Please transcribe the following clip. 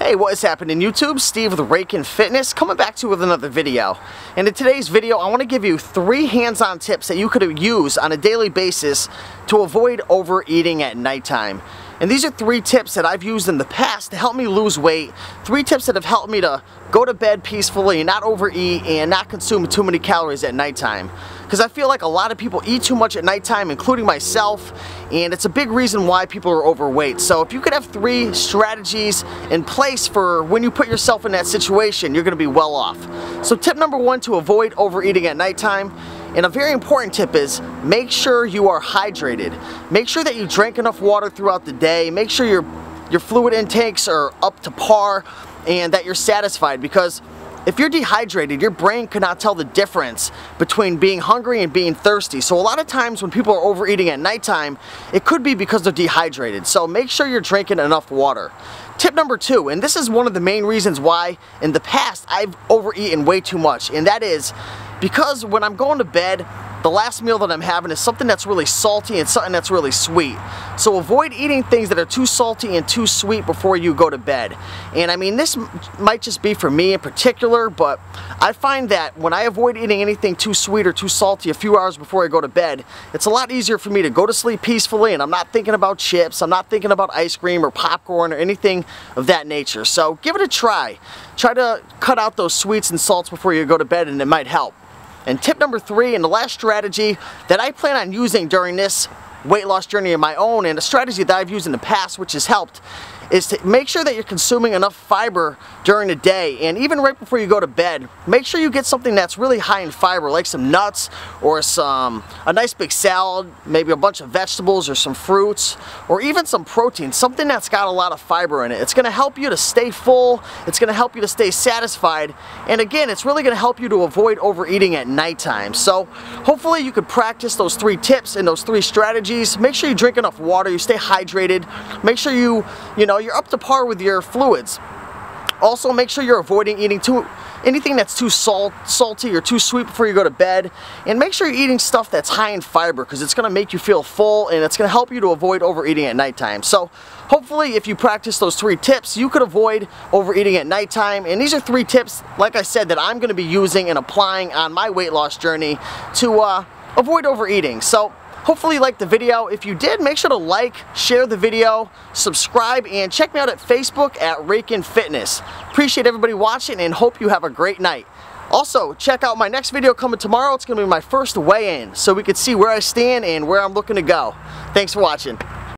Hey, what is happening YouTube? Steve with Overeating Fitness coming back to you with another video. And in today's video, I want to give you 3 hands-on tips that you could use on a daily basis to avoid overeating at nighttime. And these are 3 tips that I've used in the past to help me lose weight. 3 tips that have helped me to go to bed peacefully and not overeat and not consume too many calories at nighttime. Because I feel like a lot of people eat too much at nighttime, including myself, and it's a big reason why people are overweight. So if you could have 3 strategies in place for when you put yourself in that situation, you're going to be well off. So tip number 1 to avoid overeating at nighttime, and a very important tip is make sure you are hydrated. Make sure that you drink enough water throughout the day. Make sure your fluid intakes are up to par and that you're satisfied, because if you're dehydrated, your brain cannot tell the difference between being hungry and being thirsty. So a lot of times when people are overeating at nighttime, it could be because they're dehydrated. So make sure you're drinking enough water. Tip number 2, and this is one of the main reasons why in the past I've overeaten way too much, and that is because when I'm going to bed, the last meal that I'm having is something that's really salty and something that's really sweet. So avoid eating things that are too salty and too sweet before you go to bed. And I mean, this might just be for me in particular, but I find that when I avoid eating anything too sweet or too salty a few hours before I go to bed, it's a lot easier for me to go to sleep peacefully, and I'm not thinking about chips, I'm not thinking about ice cream or popcorn or anything of that nature. So give it a try. Try to cut out those sweets and salts before you go to bed, and it might help. And tip number 3, and the last strategy that I plan on using during this weight loss journey of my own, and a strategy that I've used in the past which has helped, is to make sure that you're consuming enough fiber during the day, and even right before you go to bed. Make sure you get something that's really high in fiber, like some nuts or a nice big salad, maybe a bunch of vegetables or some fruits, or even some protein, something that's got a lot of fiber in it. It's going to help you to stay full, it's going to help you to stay satisfied, and again, it's really going to help you to avoid overeating at nighttime. So hopefully you could practice those 3 tips and those 3 strategies. Make sure you drink enough water, you stay hydrated, make sure you're up to par with your fluids. Also, make sure you're avoiding eating anything that's too salty or too sweet before you go to bed, and make sure you're eating stuff that's high in fiber, because it's going to make you feel full and it's going to help you to avoid overeating at nighttime. So hopefully if you practice those 3 tips, you could avoid overeating at nighttime. And these are 3 tips, like I said, that I'm going to be using and applying on my weight loss journey to avoid overeating. So hopefully you liked the video. If you did, make sure to like, share the video, subscribe, and check me out at Facebook at Overeating Fitness. Appreciate everybody watching and hope you have a great night. Also, check out my next video coming tomorrow. It's going to be my first weigh-in, so we can see where I stand and where I'm looking to go. Thanks for watching.